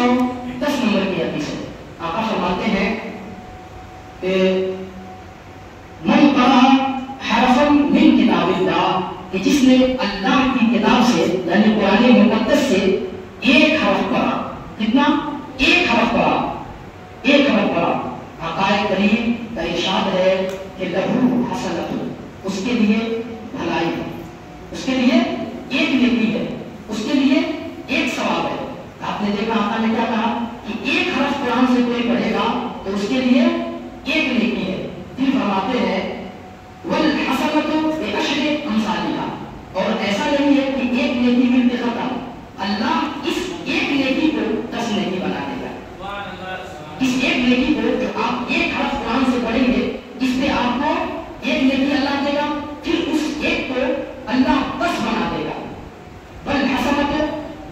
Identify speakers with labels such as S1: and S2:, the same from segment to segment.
S1: 110 number की हदीस है। आका फरमाते हैं कि मन क़रा हरफन मिन किताबिल्लाह, कि जिसने अल्लाह की किताब से यानी कुरान मुक़द्दस से एक हरफ पढ़ा। कितना? एक हरफ पढ़ा, एक हरफ पढ़ा। आका करीम का इरशाद है कि लहू हसनतुन, उसके लिए भलाई है, उसके लिए एक नेकी है, उसके लिए एक सवाब है। आपने देखा आका ने क्या कहा कि एक हरफ कुरान से कोई पढ़ेगा तो उसके लिए एक नेकी है। फिर फरमाते हैं वल हसनतु बिअशरि अमसालिहा, और ऐसा नहीं है कि एक नेकी मिलते खत्म, अल्लाह इस एक नेकी को 10 नेकी बना देगा। इस एक नेकी को जो आप एक हरफ कुरान से पढ़ेंगे इस पे आपको एक नेकी अल्लाह देगा, फिर उस एक को अल्लाह 10 बना देगा। वल हसनतु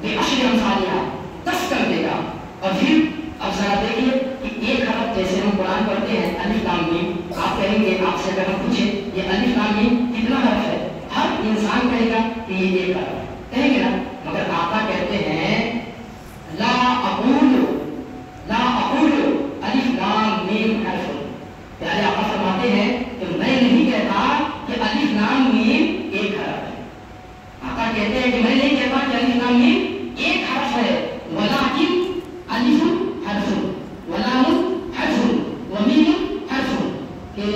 S1: बिअशरि अमसालिहा, 10 कर देगा। और फिर अब जरा देखिए कि एक हरफ जैसे हम कुरान पढ़ते हैं अलिफ लाम मीम, आप कहेंगे, आपसे अगर हम पूछे ये अलिफ लाम मीम कितना हरफ है, हर इंसान कहेगा कि ये एक हरफ कहेंगे ना, मगर आका कहते हैं ला अक़ूलु अलिफ लाम मीम हरफ। प्यारे आका फरमाते हैं कि मैं नहीं कहता कि अलिफ लाम मीम एक हरफ है। आका कहते हैं कि मैं नहीं कहता कि अलिफ लाम मीम एक हरफ है, वलाकिन अलिफुन हरफुन व लामुन हरफुन व मीमुन हरफुन। के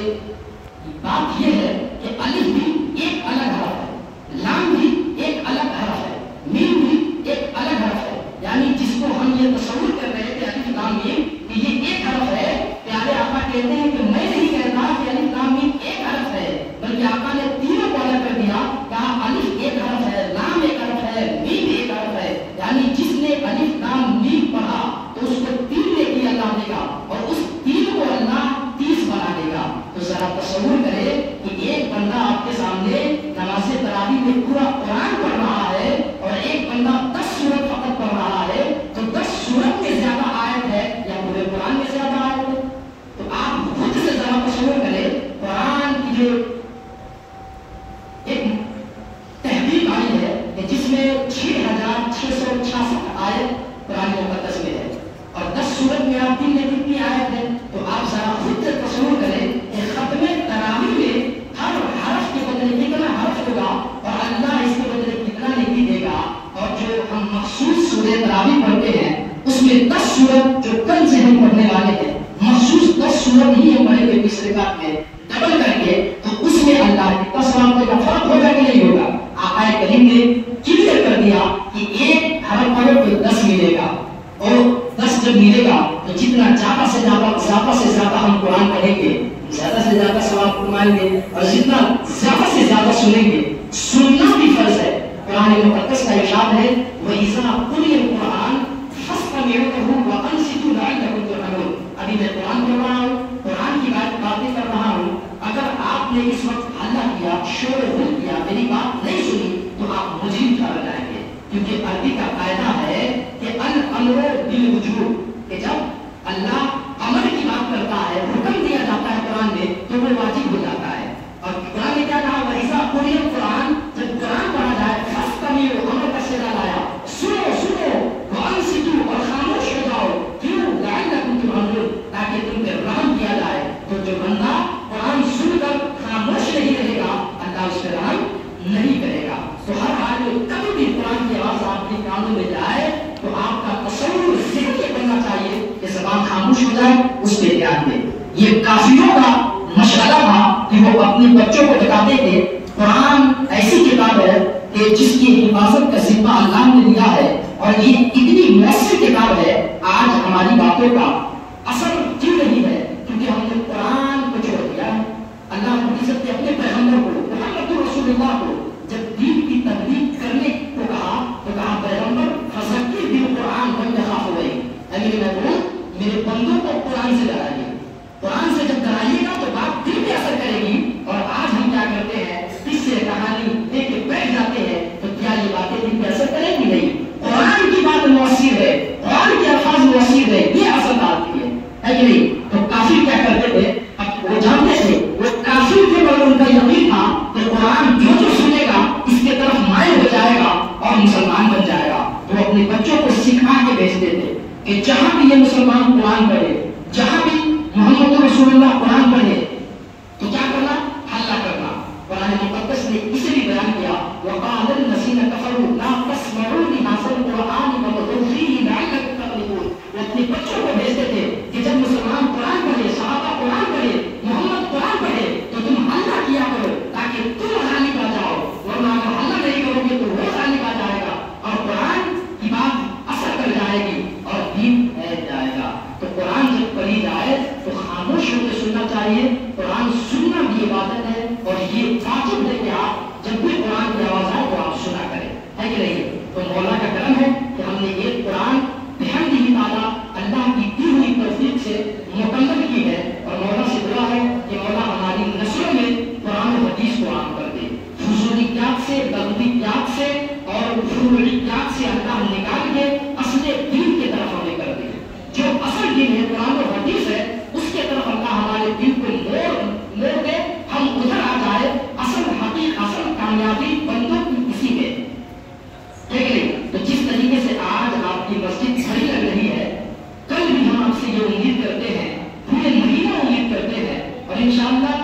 S1: बात यह है कि अलिफ भी एक अलग हरफ है, लाम भी एक अलग हरफ है, मीम भी एक अलग हरफ है। यानी जिसको हम ये तसव्वुर कर रहे थे अलिफ लाम मीम कि ये एक हरफ है, प्यारे आका कहते हैं कि मैं नहीं कहता कि अलिफ लाम मीम एक हरफ है, बल्कि आका ने तीनों को अलग कर दिया। कहा अलिफ एक हरफ है, लाम एक हरफ है, मीम एक हरफ है। यानी जिसने अलिफ लाम मीम पढ़ा तो उसको 3 नेकी अल्लाह देगा और उस 3 को अल्लाह 30 बना देगा। तो जरा तसव्वुर करें कि एक बंदा आपके सामने नमाज तरावी में पूरा कुरान पढ़ रहा है और एक बंदा 10 सूरत फकत पढ़ रहा है, तो 10 सूरत में ज्यादा आयत है या पूरे कुरान में ज्यादा आयत है? तो आप खुद से जरा तसव्वुर करें, कुरान की जो एक तहकीक आई है कि जिसमें 6666 आयत कुरान मुक़द्दस में है और 10 सूरत में आप दिन में कितनी आयत है, तो आप जरा खुद से तसव्वुर करें कि खत्म तरावी में हर हरफ के बदले कितना हरफ होगा और अल्लाह इसके बदले कितना नेकी देगा। और जो हम मखसूस सूरह तरावी पढ़ते हैं उसमें 10 सूरत जो कल से हम पढ़ने वाले हैं, मखसूस 10 सूरत ही हम पढ़ेंगे पिछले रात में डबल करके, तो उसमें अल्लाह कितना सवाब का फर्क होगा कि नहीं होगा? आका करीम ने क्लियर कर दिया कि एक हरफ पढ़ो तो 10 मिलेगा और 10 जब मिलेगा तो जितना ज्यादा से ज्यादा हम कुरान पढ़ेंगे ज्यादा से ज्यादा सवाब कमाएंगे और जितना से ज्यादा सुनेंगे, सुनना भी फर्ज है। कुरान मुक़द्दस का इरशाद है वइज़ा कुरियल कुरान फस्तमिऊहु व अंसितू लअल्लकुम तुरहमून। अभी मैं कुरान पढ़ रहा हूँ, कुरान की बातें कर रहा हूँ, अगर आपने इस वक्त हल्ला किया, शोर गुल किया, मेरी बात नहीं सुनी तो आप मुझे ठहर जाएंगे, क्योंकि अरबी का कायदा है कि अल अम्र बिल वुजूब, कि जब अल्लाह अमर की बात करता है, हुक्म दिया जाता है कुरान में, तो वो वाजिब हो जाता है। और कुरान ने क्या कहा वइज़ा कुरियल कुरान, जब कुरान पढ़ा जाए फस्तमिऊ, अमर का सिरा लाया, सुनो व अंसितू, और खामोश हो जाओ, क्यों? लअल्लकुम तुरहमून, ताकि तुम पे रहम किया जाए। तो जो बंदा कुरान सुनकर खामोश नहीं रहेगा अल्लाह उस पर रहम नहीं करेगा। तो हर हाल में कभी भी कुरान की आवाज आपके कानों में जाए तो आपका तसव्वुर ज़हन में बनना चाहिए कि ज़बान खामोश हो जाए, उस पर ध्यान दें। ये काफिरों का मशगला था कि वो अपने बच्चों को बताते थे कुरान ऐसी किताब है कि जिसकी हिफाजत का जिम्मा अल्लाह ने दिया है और ये इतनी मौसम किताब है। आज हमारी बातों का असर क्यों नहीं है? क्योंकि हमने कुरान को छोड़ दिया। अल्लाह ने अपने पैगंबर को मुहम्मद रसूलुल्लाह को जब दीन की तबलीग करने को कहा तो कहा पैगंबर फज़क्किर बिल कुरान मन यखाफ़ु वही, मेरे बंदों को कुरान से डराइए। कुरान से जब डराइएगा तो बात दिल पे असर करेगी। और आज हम क्या करते हैं, किससे कहानी लेके बैठ जाते हैं, तो क्या ये बातें दिल पे असर करेगी? नहीं। कुरान की बात मौसीर है, कुरान के अल्फाज मौसीर है, ये असर डालती है कि नहीं? तो काफिर क्या करते थे, वो जानते थे, वो काफिर थे मगर उनका यकीन था कि कुरान जो सुनेगा इसके तरफ माइल हो जाएगा और मुसलमान बन जाएगा। तो अपने बच्चों को सिखा के भेजते थे کہ جہاں بھی یہ مسلمان قرآن پڑھے، جہاں بھی محمد رسول اللہ قرآن پڑھے تو کیا کرنا؟ حلہ کرنا۔ قرآن مقدس نے اسے بھی بیان کیا، وَقَالَ الَّذِينَ كَفَرُوا لَا تَسْمَعُوا لِهَٰذَا الْقُرْآنِ وَالْغَوْا فِيهِ لَعَلَّكُمْ تَغْلِبُونَ۔ وہ اپنے بچوں کو بھیجتے تھے کہ جب مسلمان قرآن پڑھے، صحابہ قرآن پڑھے، محمد قرآن پڑھے تو تم حلہ کیا کرو تاکہ تم غالب آ جاؤ، ورنہ اگر حلہ نہیں کرو گے تو وہ غالب آ جائے گا اور قرآن کی بات اثر کر جائے گی اور دین پھیل جائے گا۔ تو قرآن جب پڑھی جائے تو خاموش ہو کے سننا چاہیے۔ قرآن سننا بھی عبادت ہے اور یہ واجب ہے کہ آپ جب بھی قرآن کی آواز آئے تو آپ سنا کریں، ہے کہ نہیں؟ تو مولا کا کرم ہے کہ ہم نے یہ قرآن بحمدہ تعالیٰ اللہ کی دی ہوئی توفیق سے مکمل کی ہے، اور مولا سے دعا ہے کہ مولا ہماری نسلوں میں قرآن و حدیث کو عام کر دے، فضولیات سے، لغویات سے اور فروعیات سے اللہ نکال کے اصل دین کی طرف ہمیں کر دے۔ جو اصل دین ہے قرآن و حدیث ہے، اس کے طرف اللہ ہمارے دل کو موڑ دے، ہم ادھر آ جائے، اصل حقیقت، اصل کامیابی بندوں کی اسی میں ہے کہ نہیں؟ تو جس طریقے سے آج آپ کی مسجد بھری لگ رہی ہے، کل بھی ہم آپ سے یہ امید کرتے ہیں، پورے مہینہ امید کرتے ہیں، اور انشاءاللہ